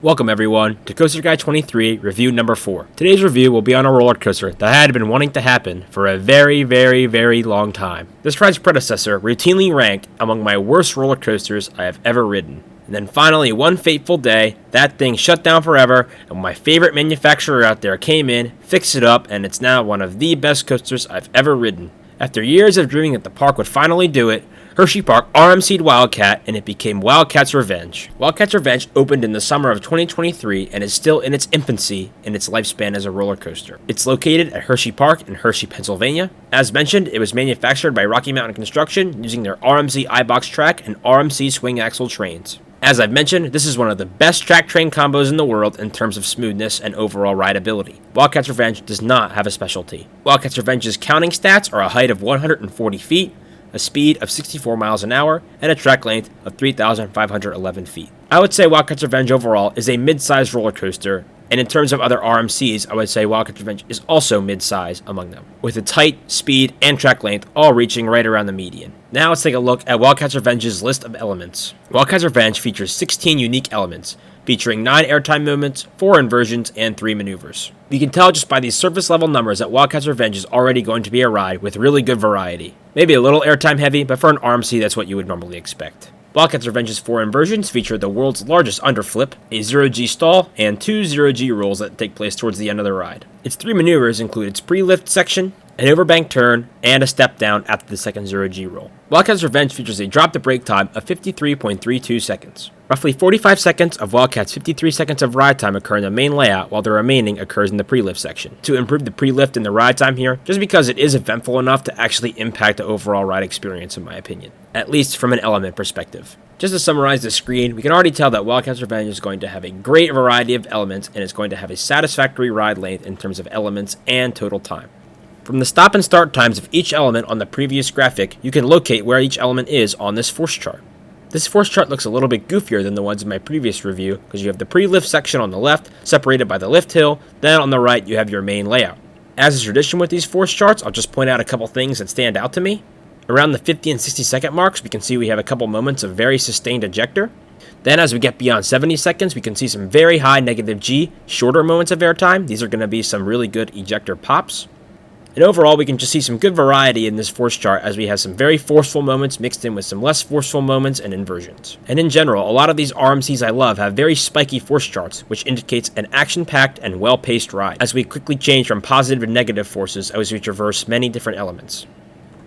Welcome everyone to CoasterGuy23 review number 4. Today's review will be on a roller coaster that had been wanting to happen for a very long time. This ride's predecessor routinely ranked among my worst roller coasters I have ever ridden. And then finally, one fateful day, that thing shut down forever, and my favorite manufacturer out there came in, fixed it up, and it's now one of the best coasters I've ever ridden. After years of dreaming that the park would finally do it, Hersheypark RMC'd Wildcat, and it became Wildcat's Revenge. Wildcat's Revenge opened in the summer of 2023 and is still in its infancy in its lifespan as a roller coaster. It's located at Hersheypark in Hershey, Pennsylvania. As mentioned, it was manufactured by Rocky Mountain Construction using their RMC iBox track and RMC swing axle trains. As I've mentioned, this is one of the best track train combos in the world in terms of smoothness and overall rideability. Wildcat's Revenge does not have a specialty. Wildcat's Revenge's counting stats are a height of 140 feet, a speed of 64 miles an hour, and a track length of 3,511 feet. I would say Wildcat's Revenge overall is a mid-sized roller coaster, and in terms of other RMCs, I would say Wildcat's Revenge is also mid-size among them, with its height, speed, and track length all reaching right around the median. Now let's take a look at Wildcat's Revenge's list of elements. Wildcat's Revenge features 16 unique elements, featuring 9 airtime movements, 4 inversions, and 3 maneuvers. You can tell just by these surface level numbers that Wildcat's Revenge is already going to be a ride with really good variety. Maybe a little airtime heavy, but for an RMC that's what you would normally expect. Wildcat's Revenge's 4 inversions feature the world's largest underflip, a 0G stall, and 2 0G rolls that take place towards the end of the ride. Its 3 maneuvers include its pre-lift section, an overbank turn, and a step down after the second 0G roll. Wildcat's Revenge features a drop to brake time of 53.32 seconds. Roughly 45 seconds of Wildcat's 53 seconds of ride time occur in the main layout, while the remaining occurs in the pre-lift section. To improve the pre-lift and the ride time here, just because it is eventful enough to actually impact the overall ride experience in my opinion, at least from an element perspective. Just to summarize the screen, we can already tell that Wildcat's Revenge is going to have a great variety of elements, and it's going to have a satisfactory ride length in terms of elements and total time. From the stop and start times of each element on the previous graphic, you can locate where each element is on this force chart. This force chart looks a little bit goofier than the ones in my previous review because you have the pre-lift section on the left, separated by the lift hill, then on the right you have your main layout. As is tradition with these force charts, I'll just point out a couple things that stand out to me. Around the 50 and 60 second marks, we can see we have a couple moments of very sustained ejector. Then as we get beyond 70 seconds, we can see some very high negative G, shorter moments of airtime. These are going to be some really good ejector pops. And overall, we can just see some good variety in this force chart as we have some very forceful moments mixed in with some less forceful moments and inversions. And in general, a lot of these RMCs I love have very spiky force charts, which indicates an action-packed and well-paced ride, as we quickly change from positive and negative forces as we traverse many different elements.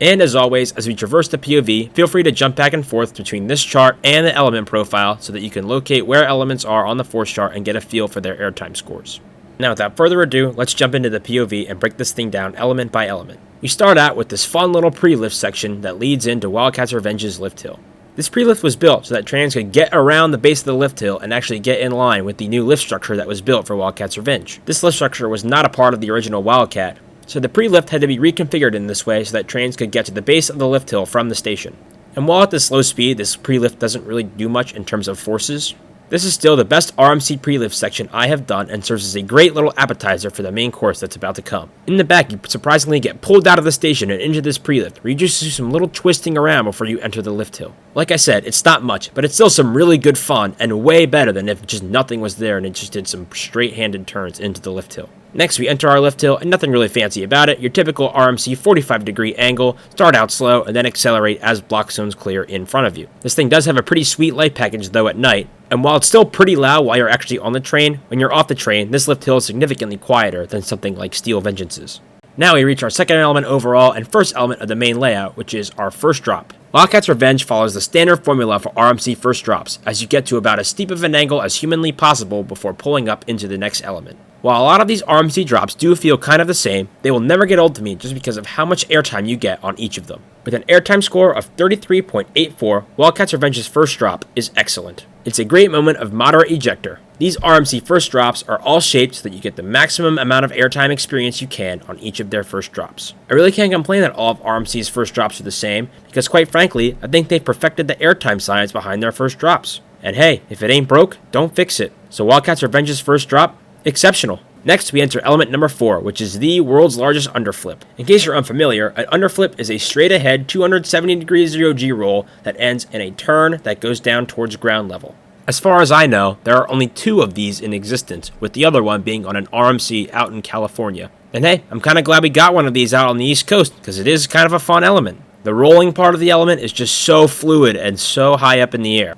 And as always, as we traverse the POV, feel free to jump back and forth between this chart and the element profile so that you can locate where elements are on the force chart and get a feel for their airtime scores. Now without further ado, let's jump into the POV and break this thing down element by element. We start out with this fun little pre-lift section that leads into Wildcat's Revenge's lift hill. This pre-lift was built so that trains could get around the base of the lift hill and actually get in line with the new lift structure that was built for Wildcat's Revenge. This lift structure was not a part of the original Wildcat, so the pre-lift had to be reconfigured in this way so that trains could get to the base of the lift hill from the station. And while at this low speed, this pre-lift doesn't really do much in terms of forces, this is still the best RMC pre-lift section I have done and serves as a great little appetizer for the main course that's about to come. In the back, you surprisingly get pulled out of the station and into this pre-lift, where you just do some little twisting around before you enter the lift hill. Like I said, it's not much, but it's still some really good fun and way better than if just nothing was there and it just did some straight-handed turns into the lift hill. Next, we enter our lift hill, and nothing really fancy about it. Your typical RMC 45-degree angle, start out slow, and then accelerate as block zones clear in front of you. This thing does have a pretty sweet light package, though, at night, and while it's still pretty loud while you're actually on the train, when you're off the train, this lift hill is significantly quieter than something like Steel Vengeance's. Now we reach our second element overall and first element of the main layout, which is our first drop. Wildcat's Revenge follows the standard formula for RMC first drops, as you get to about as steep of an angle as humanly possible before pulling up into the next element. While a lot of these RMC drops do feel kind of the same, they will never get old to me just because of how much airtime you get on each of them. With an airtime score of 33.84, Wildcat's Revenge's first drop is excellent. It's a great moment of moderate ejector. These RMC first drops are all shaped so that you get the maximum amount of airtime experience you can on each of their first drops. I really can't complain that all of RMC's first drops are the same, because quite frankly, I think they've perfected the airtime science behind their first drops. And hey, if it ain't broke, don't fix it. So Wildcat's Revenge's first drop, exceptional. Next, we enter element number 4, which is the world's largest underflip. In case you're unfamiliar, an underflip is a straight-ahead 270-degree 0G roll that ends in a turn that goes down towards ground level. A As far as I know, there are only 2 of these in existence, with the other one being on an RMC out in California. And hey, I'm kind of glad we got one of these out on the East Coast, because it is kind of a fun element. The rolling part of the element is just so fluid and so high up in the air.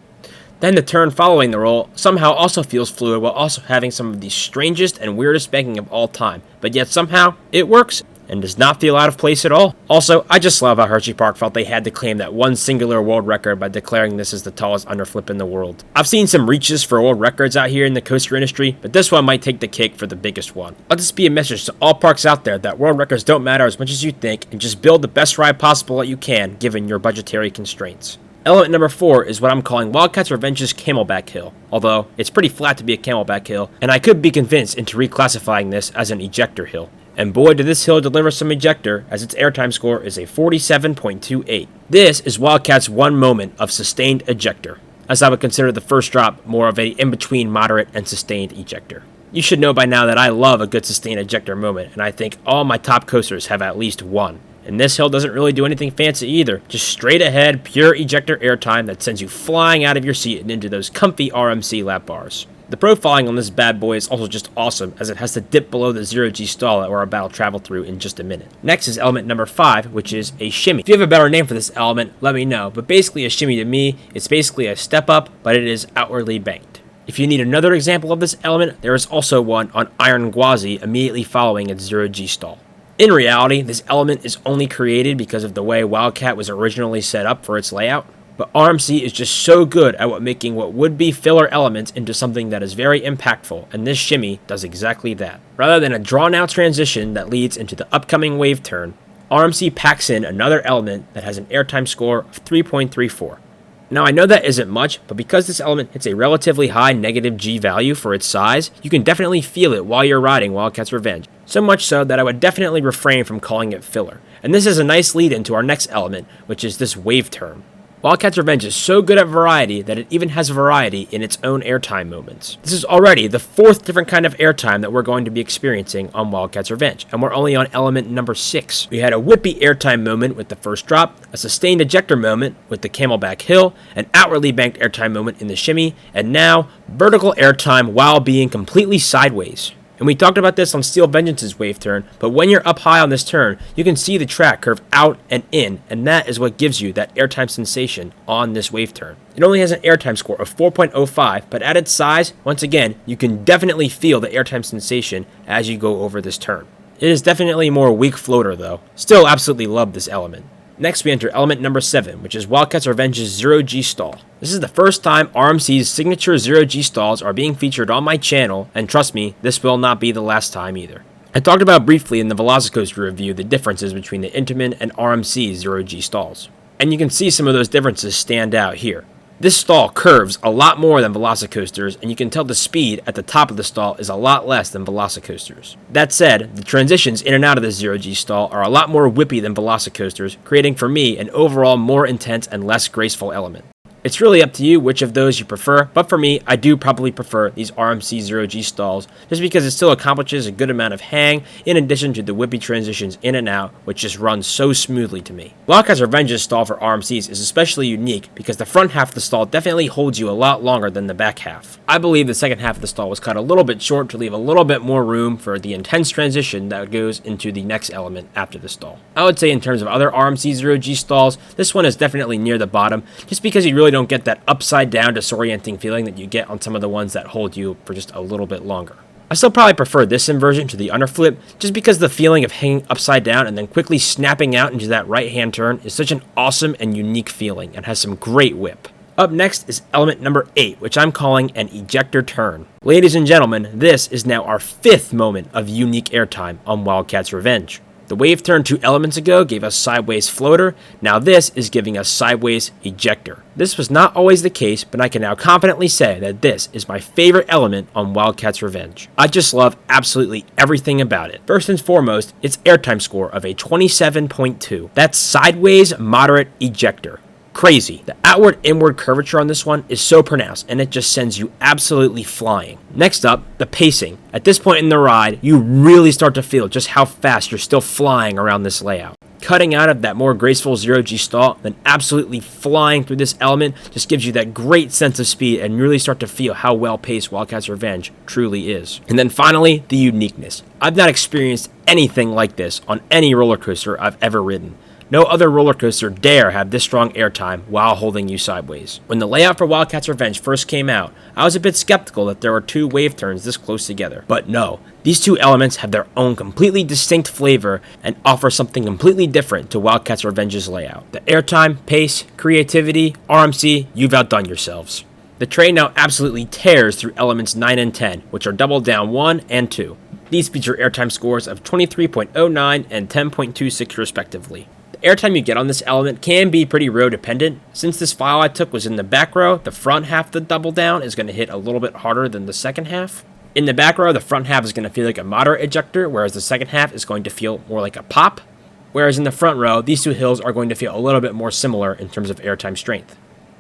Then the turn following the roll somehow also feels fluid while also having some of the strangest and weirdest banking of all time, but yet somehow it works and does not feel out of place at all. Also, I just love how Hersheypark felt they had to claim that one singular world record by declaring this as the tallest underflip in the world. I've seen some reaches for world records out here in the coaster industry, but this one might take the cake for the biggest one. Let this be a message to all parks out there that world records don't matter as much as you think, and just build the best ride possible that you can given your budgetary constraints. Element number 4 is what I'm calling Wildcat's Revenge's Camelback Hill, although it's pretty flat to be a camelback hill, and I could be convinced into reclassifying this as an ejector hill. And boy did this hill deliver some ejector, as its airtime score is a 47.28. This is Wildcat's one moment of sustained ejector, as I would consider the first drop more of a in-between moderate and sustained ejector. You should know by now that I love a good sustained ejector moment, and I think all my top coasters have at least one. And this hill doesn't really do anything fancy either, just straight ahead, pure ejector airtime that sends you flying out of your seat and into those comfy RMC lap bars. The profiling on this bad boy is also just awesome, as it has to dip below the 0G stall that we're about to travel through in just a minute. Next is element number 5, which is a shimmy. If you have a better name for this element, let me know, but basically a shimmy to me, it's basically a step up, but it is outwardly banked. If you need another example of this element, there is also one on Iron Gwazi immediately following its 0G stall. In reality, this element is only created because of the way Wildcat was originally set up for its layout, but RMC is just so good at making what would be filler elements into something that is very impactful, and this shimmy does exactly that. Rather than a drawn-out transition that leads into the upcoming wave turn, RMC packs in another element that has an airtime score of 3.34. Now I know that isn't much, but because this element hits a relatively high negative G value for its size, you can definitely feel it while you're riding Wildcat's Revenge. So much so that I would definitely refrain from calling it filler. And this is a nice lead into our next element, which is this wave turn. Wildcat's Revenge is so good at variety that it even has variety in its own airtime moments. This is already the 4th different kind of airtime that we're going to be experiencing on Wildcat's Revenge, and we're only on element number 6. We had a whippy airtime moment with the first drop, a sustained ejector moment with the Camelback Hill, an outwardly banked airtime moment in the shimmy, and now vertical airtime while being completely sideways. And we talked about this on Steel Vengeance's wave turn, but when you're up high on this turn, you can see the track curve out and in, and that is what gives you that airtime sensation on this wave turn. It only has an airtime score of 4.05, but at its size, once again, you can definitely feel the airtime sensation as you go over this turn. It is definitely more weak floater though. Still absolutely love this element. Next we enter element number 7, which is Wildcat's Revenge's 0G stall. This is the first time RMC's signature 0G stalls are being featured on my channel, and trust me, this will not be the last time either. I talked about briefly in the Velocicoaster review the differences between the Intamin and RMC's 0G stalls, and you can see some of those differences stand out here. This stall curves a lot more than Velocicoasters, and you can tell the speed at the top of the stall is a lot less than Velocicoasters. That said, the transitions in and out of the 0G stall are a lot more whippy than Velocicoasters, creating for me an overall more intense and less graceful element. It's really up to you which of those you prefer, but for me, I do probably prefer these RMC 0G stalls, just because it still accomplishes a good amount of hang, in addition to the whippy transitions in and out, which just run so smoothly to me. Wildcat's Revenge's stall for RMCs is especially unique, because the front half of the stall definitely holds you a lot longer than the back half. I believe the second half of the stall was cut a little bit short to leave a little bit more room for the intense transition that goes into the next element after the stall. I would say in terms of other RMC 0G stalls, this one is definitely near the bottom, just because you really don't get that upside down disorienting feeling that you get on some of the ones that hold you for just a little bit longer. I still probably prefer this inversion to the underflip, just because the feeling of hanging upside down and then quickly snapping out into that right hand turn is such an awesome and unique feeling and has some great whip. Up next is element number 8, which I'm calling an ejector turn. Ladies and gentlemen, this is now our 5th moment of unique airtime on Wildcat's Revenge. The wave turn 2 elements ago gave us sideways floater, now this is giving us sideways ejector. This was not always the case, but I can now confidently say that this is my favorite element on Wildcat's Revenge. I just love absolutely everything about it. First and foremost, its airtime score of a 27.2. That's sideways moderate ejector. Crazy. The outward-inward curvature on this one is so pronounced, and it just sends you absolutely flying. Next up, the pacing. At this point in the ride, you really start to feel just how fast you're still flying around this layout. cutting out of that more graceful 0G stall, then absolutely flying through this element just gives you that great sense of speed and really start to feel how well paced Wildcat's Revenge truly is. And then finally, the uniqueness. I've not experienced anything like this on any roller coaster I've ever ridden. No other roller coaster dare have this strong airtime while holding you sideways. When the layout for Wildcat's Revenge first came out, I was a bit skeptical that there were two wave turns this close together. But no, these two elements have their own completely distinct flavor and offer something completely different to Wildcat's Revenge's layout. The airtime, pace, creativity, RMC, you've outdone yourselves. The train now absolutely tears through elements 9 and 10, which are Double Down 1 and 2. These feature airtime scores of 23.09 and 10.26 respectively. The airtime you get on this element can be pretty row dependent. Since this file I took was in the back row, the front half of the Double Down is going to hit a little bit harder than the second half. In the back row, the front half is going to feel like a moderate ejector, whereas the second half is going to feel more like a pop. Whereas in the front row, these two hills are going to feel a little bit more similar in terms of airtime strength.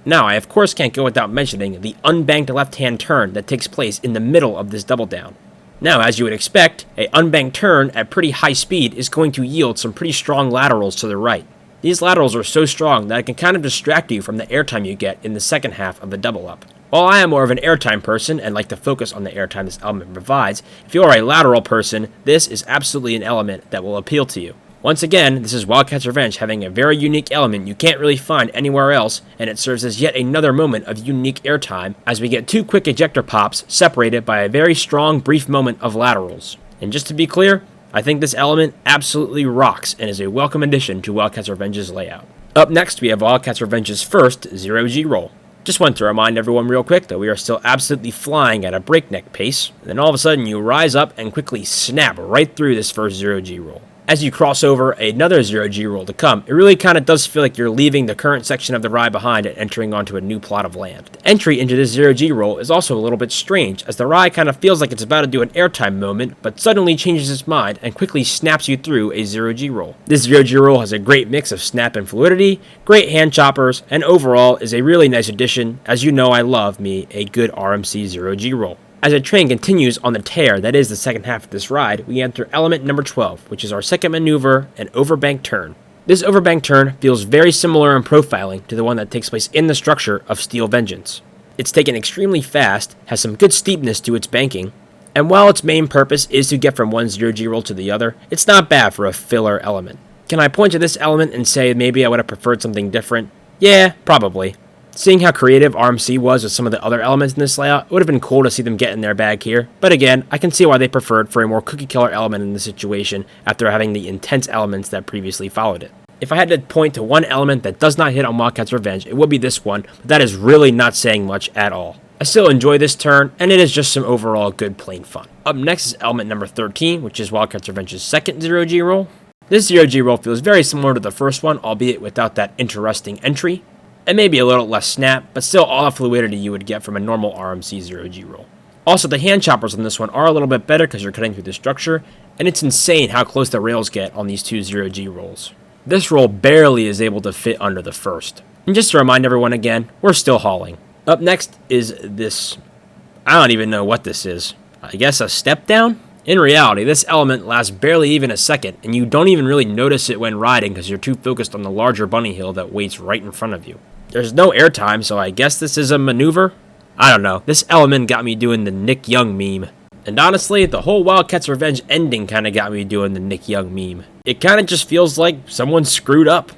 Now, I of course can't go without mentioning the unbanked left-hand turn that takes place in the middle of this Double Down. Now, as you would expect, an unbanked turn at pretty high speed is going to yield some pretty strong laterals to the right. These laterals are so strong that it can kind of distract you from the airtime you get in the second half of the double up. While I am more of an airtime person and like to focus on the airtime this element provides, if you are a lateral person, this is absolutely an element that will appeal to you. Once again, this is Wildcat's Revenge having a very unique element you can't really find anywhere else, and it serves as yet another moment of unique airtime as we get two quick ejector pops separated by a very strong brief moment of laterals. And just to be clear, I think this element absolutely rocks and is a welcome addition to Wildcat's Revenge's layout. Up next, we have Wildcat's Revenge's first 0G roll. Just want to remind everyone real quick that we are still absolutely flying at a breakneck pace, and then all of a sudden you rise up and quickly snap right through this first 0G roll. As you cross over another 0G roll to come, it really kind of does feel like you're leaving the current section of the ride behind and entering onto a new plot of land. The entry into this 0G roll is also a little bit strange, as the ride kind of feels like it's about to do an airtime moment, but suddenly changes its mind and quickly snaps you through a 0G roll. This 0G roll has a great mix of snap and fluidity, great hand choppers, and overall is a really nice addition. As you know, I love me a good RMC 0G roll. As the train continues on the tear that is the second half of this ride, we enter element number 12, which is our second maneuver, an overbank turn. This overbank turn feels very similar in profiling to the one that takes place in the structure of Steel Vengeance. It's taken extremely fast, has some good steepness to its banking, and while its main purpose is to get from one 0G roll to the other, it's not bad for a filler element. Can I point to this element and say maybe I would have preferred something different? Yeah, probably. Seeing how creative RMC was with some of the other elements in this layout, it would have been cool to see them get in their bag here, but again, I can see why they preferred for a more cookie-cutter element in this situation after having the intense elements that previously followed it. If I had to point to one element that does not hit on Wildcat's Revenge, it would be this one, but that is really not saying much at all. I still enjoy this turn, and it is just some overall good plain fun. Up next is element number 13, which is Wildcat's Revenge's second 0G roll. This 0G roll feels very similar to the first one, albeit without that interesting entry. And maybe a little less snap, but still all the fluidity you would get from a normal RMC 0G roll. Also, the hand choppers on this one are a little bit better because you're cutting through the structure, and it's insane how close the rails get on these two 0G rolls. This roll barely is able to fit under the first. And just to remind everyone again, we're still hauling. Up next is this, I don't even know what this is. I guess a step down? In reality, this element lasts barely even a second, and you don't even really notice it when riding because you're too focused on the larger bunny hill that waits right in front of you. There's no airtime, so I guess this is a maneuver? I don't know, this element got me doing the Nick Young meme. And honestly, the whole Wildcat's Revenge ending kinda got me doing the Nick Young meme. It kinda just feels like someone screwed up.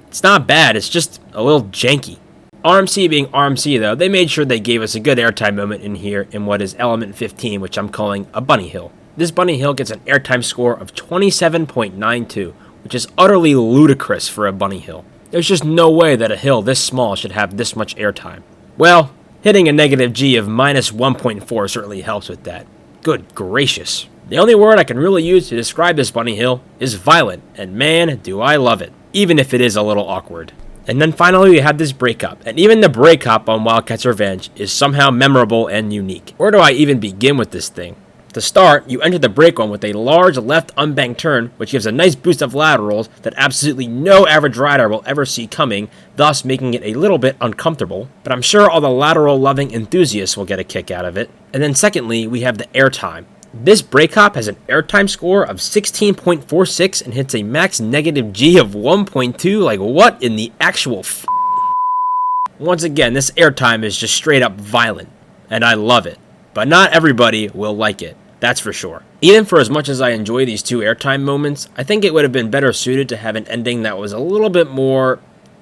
It's not bad, it's just a little janky. RMC being RMC though, they made sure they gave us a good airtime moment in here in what is element 15, which I'm calling a bunny hill. This bunny hill gets an airtime score of 27.92, which is utterly ludicrous for a bunny hill. There's just no way that a hill this small should have this much airtime. Well, hitting a negative G of minus 1.4 certainly helps with that. Good gracious. The only word I can really use to describe this bunny hill is violent, and man, do I love it, even if it is a little awkward. And then finally we have this break up, and even the break up on Wildcat's Revenge is somehow memorable and unique. Where do I even begin with this thing? To start, you enter the break one with a large left unbanked turn, which gives a nice boost of laterals that absolutely no average rider will ever see coming, thus making it a little bit uncomfortable, but I'm sure all the lateral loving enthusiasts will get a kick out of it. And then secondly, we have the airtime. This brake hop has an airtime score of 16.46 and hits a max negative G of 1.2. Like, what in the actual f? Once again, this airtime is just straight up violent, and I love it. But not everybody will like it, that's for sure. Even for as much as I enjoy these two airtime moments, I think it would have been better suited to have an ending that was a little bit more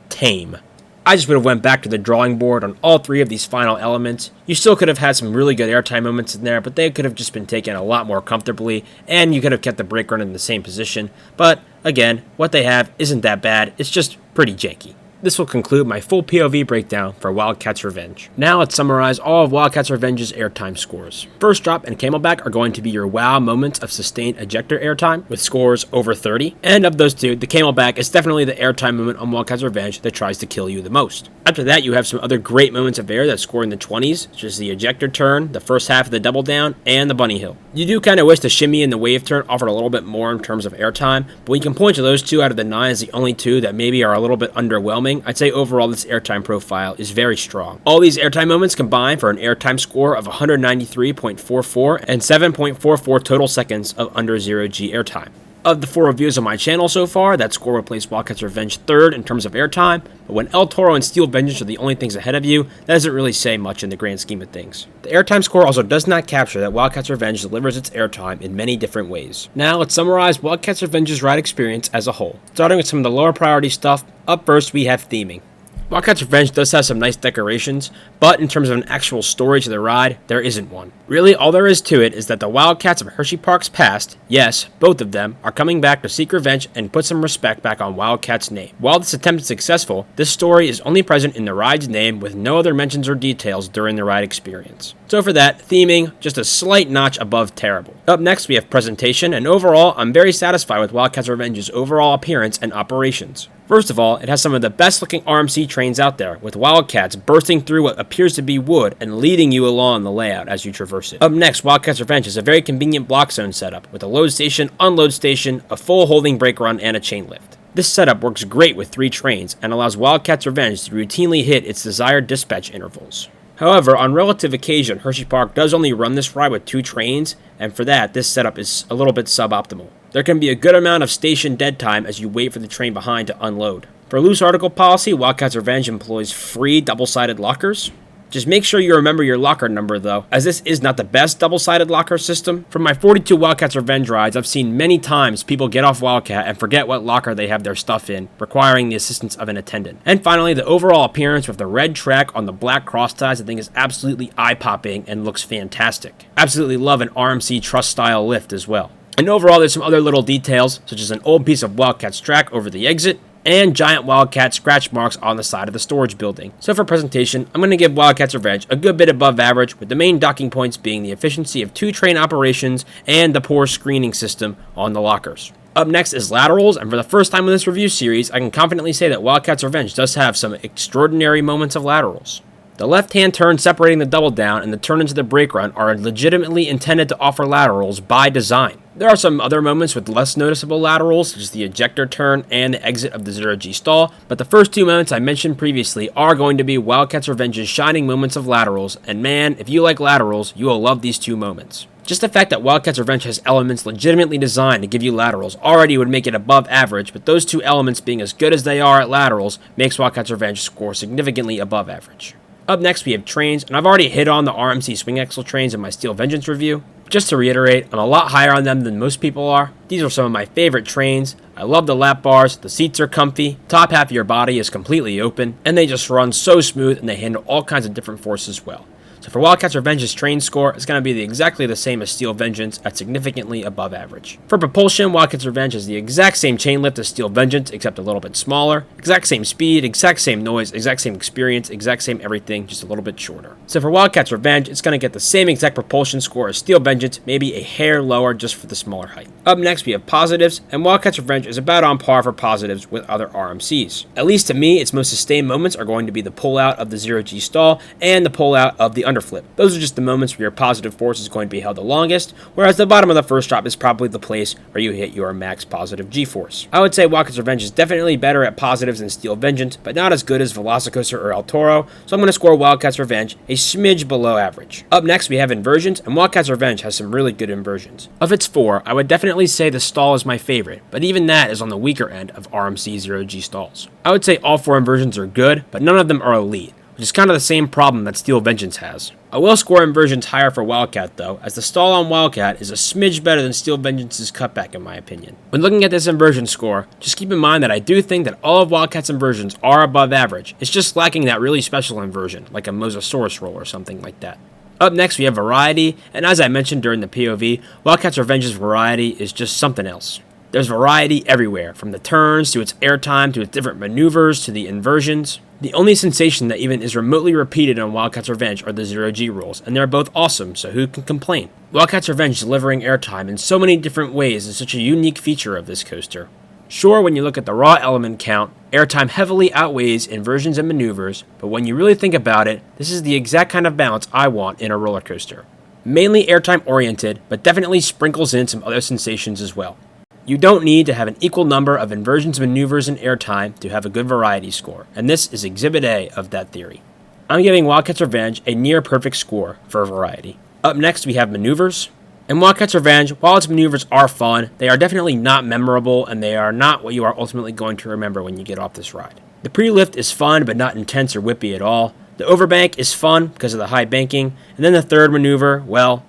tame. I just would have went back to the drawing board on all three of these final elements. You still could have had some really good airtime moments in there, but they could have just been taken a lot more comfortably, and you could have kept the brake run in the same position. But again, what they have isn't that bad, it's just pretty janky. This will conclude my full POV breakdown for Wildcat's Revenge. Now let's summarize all of Wildcat's Revenge's airtime scores. First Drop and Camelback are going to be your wow moments of sustained ejector airtime with scores over 30. And of those two, the Camelback is definitely the airtime moment on Wildcat's Revenge that tries to kill you the most. After that, you have some other great moments of air that score in the 20s, such as the ejector turn, the first half of the double down, and the bunny hill. You do kind of wish the shimmy and the wave turn offered a little bit more in terms of airtime, but we can point to those two out of the 9 as the only two that maybe are a little bit underwhelming. I'd say overall this airtime profile is very strong. All these airtime moments combine for an airtime score of 193.44 and 7.44 total seconds of under 0G airtime. Of the 4 reviews on my channel so far, that score would place Wildcat's Revenge third in terms of airtime, but when El Toro and Steel Vengeance are the only things ahead of you, that doesn't really say much in the grand scheme of things. The airtime score also does not capture that Wildcat's Revenge delivers its airtime in many different ways. Now let's summarize Wildcat's Revenge's ride experience as a whole. Starting with some of the lower priority stuff, up first we have theming. Wildcat's Revenge does have some nice decorations, but in terms of an actual story to the ride, there isn't one. Really, all there is to it is that the Wildcats of Hersheypark's past, yes, both of them, are coming back to seek revenge and put some respect back on Wildcat's name. While this attempt is successful, this story is only present in the ride's name with no other mentions or details during the ride experience. So for that, theming, just a slight notch above terrible. Up next, we have presentation, and overall, I'm very satisfied with Wildcat's Revenge's overall appearance and operations. First of all, it has some of the best looking RMC trains out there, with Wildcats bursting through what appears to be wood and leading you along the layout as you traverse it. Up next, Wildcat's Revenge is a very convenient block zone setup, with a load station, unload station, a full holding brake run, and a chain lift. This setup works great with 3 trains, and allows Wildcat's Revenge to routinely hit its desired dispatch intervals. However, on relative occasion, Hersheypark does only run this ride with 2 trains, and for that, this setup is a little bit suboptimal. There can be a good amount of station dead time as you wait for the train behind to unload. For loose article policy, Wildcat's Revenge employs free double-sided lockers. Just make sure you remember your locker number though, as this is not the best double-sided locker system. From my 42 Wildcat's Revenge rides, I've seen many times people get off Wildcat and forget what locker they have their stuff in, requiring the assistance of an attendant. And finally, the overall appearance with the red track on the black cross ties I think is absolutely eye-popping and looks fantastic. Absolutely love an RMC truss style lift as well. And overall, there's some other little details, such as an old piece of Wildcat's track over the exit, and giant Wildcat scratch marks on the side of the storage building. So for presentation, I'm going to give Wildcat's Revenge a good bit above average, with the main docking points being the efficiency of 2 train operations and the poor screening system on the lockers. Up next is laterals, and for the first time in this review series, I can confidently say that Wildcat's Revenge does have some extraordinary moments of laterals. The left-hand turn separating the double down and the turn into the brake run are legitimately intended to offer laterals by design. There are some other moments with less noticeable laterals, such as the ejector turn and the exit of the 0G stall, but the first 2 moments I mentioned previously are going to be Wildcat's Revenge's shining moments of laterals, and man, if you like laterals, you will love these 2 moments. Just the fact that Wildcat's Revenge has elements legitimately designed to give you laterals already would make it above average, but those 2 elements being as good as they are at laterals makes Wildcat's Revenge score significantly above average. Up next, we have trains, and I've already hit on the RMC swing axle trains in my Steel Vengeance review. Just to reiterate, I'm a lot higher on them than most people are. These are some of my favorite trains. I love the lap bars, the seats are comfy, top half of your body is completely open, and they just run so smooth and they handle all kinds of different forces well. So for Wildcat's Revenge's train score, it's going to be exactly the same as Steel Vengeance at significantly above average. For propulsion, Wildcat's Revenge has the exact same chain lift as Steel Vengeance, except a little bit smaller. Exact same speed, exact same noise, exact same experience, exact same everything, just a little bit shorter. So for Wildcat's Revenge, it's going to get the same exact propulsion score as Steel Vengeance, maybe a hair lower just for the smaller height. Up next, we have positives, and Wildcat's Revenge is about on par for positives with other RMCs. At least to me, its most sustained moments are going to be the pull-out of the 0G stall and the pull-out of the underflip. Those are just the moments where your positive force is going to be held the longest, whereas the bottom of the first drop is probably the place where you hit your max positive G-force. I would say Wildcat's Revenge is definitely better at positives than Steel Vengeance, but not as good as Velocicoaster or El Toro, so I'm going to score Wildcat's Revenge a smidge below average. Up next, we have inversions, and Wildcat's Revenge has some really good inversions. Of its 4, I would definitely say the stall is my favorite, but even that is on the weaker end of RMC 0G stalls. I would say all 4 inversions are good, but none of them are elite, which is kind of the same problem that Steel Vengeance has. I will score inversions higher for Wildcat though, as the stall on Wildcat is a smidge better than Steel Vengeance's cutback in my opinion. When looking at this inversion score, just keep in mind that I do think that all of Wildcat's inversions are above average. It's just lacking that really special inversion, like a Mosasaurus roll or something like that. Up next we have variety, and as I mentioned during the POV, Wildcat's Revenge's variety is just something else. There's variety everywhere, from the turns, to its airtime, to its different maneuvers, to the inversions. The only sensation that even is remotely repeated on Wildcat's Revenge are the 0G rolls, and they're both awesome, so who can complain? Wildcat's Revenge delivering airtime in so many different ways is such a unique feature of this coaster. Sure, when you look at the raw element count, airtime heavily outweighs inversions and maneuvers, but when you really think about it, this is the exact kind of balance I want in a roller coaster. Mainly airtime oriented, but definitely sprinkles in some other sensations as well. You don't need to have an equal number of inversions, maneuvers, and airtime to have a good variety score, and this is Exhibit A of that theory. I'm giving Wildcat's Revenge a near perfect score for variety. Up next we have maneuvers. In Wildcat's Revenge, while its maneuvers are fun, they are definitely not memorable, and they are not what you are ultimately going to remember when you get off this ride. The pre-lift is fun, but not intense or whippy at all. The overbank is fun because of the high banking, and then the third maneuver, well,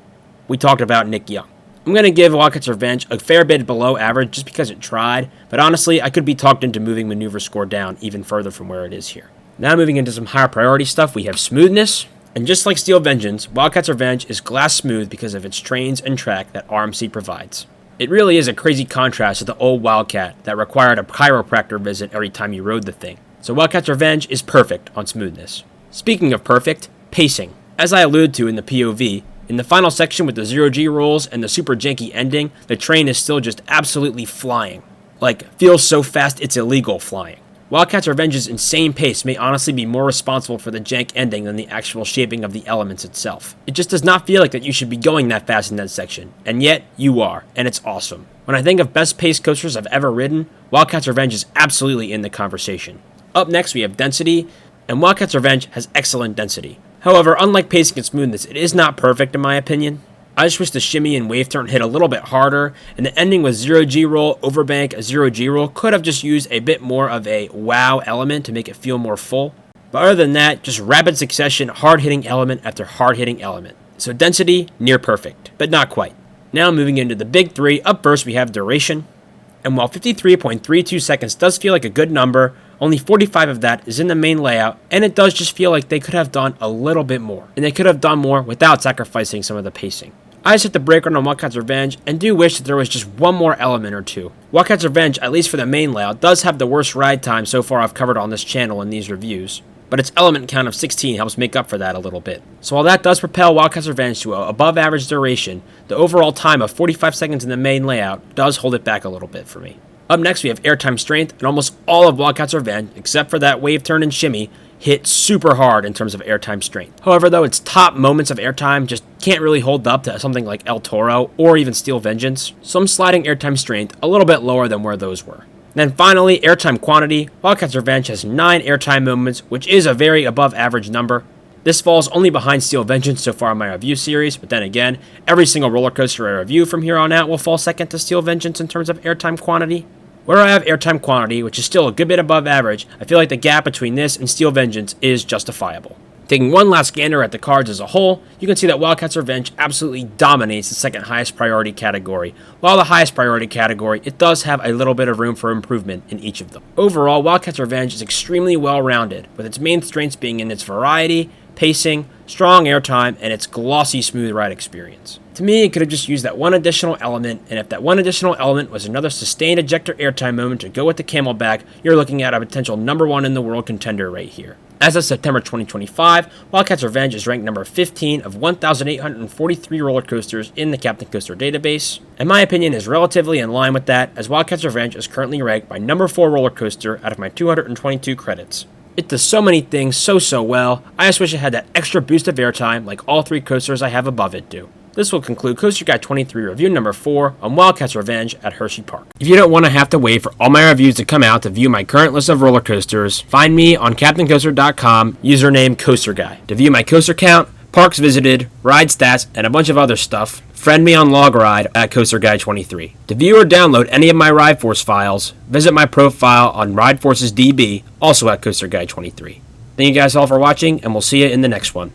we talked about Nick Young. I'm going to give Wildcat's Revenge a fair bit below average just because it tried, but honestly, I could be talked into moving maneuver score down even further from where it is here. Now moving into some higher priority stuff, we have smoothness. And just like Steel Vengeance, Wildcat's Revenge is glass smooth because of its trains and track that RMC provides. It really is a crazy contrast to the old Wildcat that required a chiropractor visit every time you rode the thing. So Wildcat's Revenge is perfect on smoothness. Speaking of perfect, pacing. As I alluded to in the POV, in the final section with the 0G rolls and the super janky ending, the train is still just absolutely flying. Like, feels so fast it's illegal flying. Wildcat's Revenge's insane pace may honestly be more responsible for the jank ending than the actual shaping of the elements itself. It just does not feel like that you should be going that fast in that section, and yet you are, and it's awesome. When I think of best paced coasters I've ever ridden, Wildcat's Revenge is absolutely in the conversation. Up next we have density, and Wildcat's Revenge has excellent density. However, unlike pacing and smoothness, it is not perfect in my opinion. I just wish the shimmy and wave turn hit a little bit harder, and the ending with 0G roll, overbank, a 0G roll could have just used a bit more of a wow element to make it feel more full. But other than that, just rapid succession, hard-hitting element after hard-hitting element. So density, near perfect, but not quite. Now moving into the big 3, up first we have duration. And while 53.32 seconds does feel like a good number, only 45 of that is in the main layout, and it does just feel like they could have done a little bit more. And they could have done more without sacrificing some of the pacing. I just hit the break on Wildcat's Revenge, and do wish that there was just one more element or two. Wildcat's Revenge, at least for the main layout, does have the worst ride time so far I've covered on this channel in these reviews. But its element count of 16 helps make up for that a little bit. So while that does propel Wildcat's Revenge to an above average duration, the overall time of 45 seconds in the main layout does hold it back a little bit for me. Up next we have airtime strength, and almost all of Wildcat's Revenge, except for that wave turn and shimmy, hit super hard in terms of airtime strength. However though, its top moments of airtime just can't really hold up to something like El Toro or even Steel Vengeance, so I'm sliding airtime strength a little bit lower than where those were. Then finally, airtime quantity. Wildcat's Revenge has 9 airtime moments, which is a very above average number. This falls only behind Steel Vengeance so far in my review series, but then again, every single roller coaster I review from here on out will fall second to Steel Vengeance in terms of airtime quantity. Where I have airtime quantity, which is still a good bit above average, I feel like the gap between this and Steel Vengeance is justifiable. Taking one last gander at the cards as a whole, you can see that Wildcat's Revenge absolutely dominates the second highest priority category. While the highest priority category, it does have a little bit of room for improvement in each of them. Overall, Wildcat's Revenge is extremely well-rounded, with its main strengths being in its variety, pacing, strong airtime, and its glossy smooth ride experience. To me, it could have just used that one additional element, and if that one additional element was another sustained ejector airtime moment to go with the Camelback, you're looking at a potential number 1 in the world contender right here. As of September 2025, Wildcat's Revenge is ranked number 15 of 1,843 roller coasters in the Captain Coaster database, and my opinion is relatively in line with that, as Wildcat's Revenge is currently ranked my number 4 roller coaster out of my 222 credits. It does so many things so well. I just wish it had that extra boost of airtime like all 3 coasters I have above it do. This will conclude CoasterGuy23 review number 4 on Wildcat's Revenge at Hersheypark. If you don't want to have to wait for all my reviews to come out to view my current list of roller coasters, find me on CaptainCoaster.com, username CoasterGuy. To view my coaster count, parks visited, ride stats, and a bunch of other stuff, friend me on LogRide at CoasterGuy23. To view or download any of my RideForce files, visit my profile on RideForce's DB, also at CoasterGuy23. Thank you guys all for watching, and we'll see you in the next one.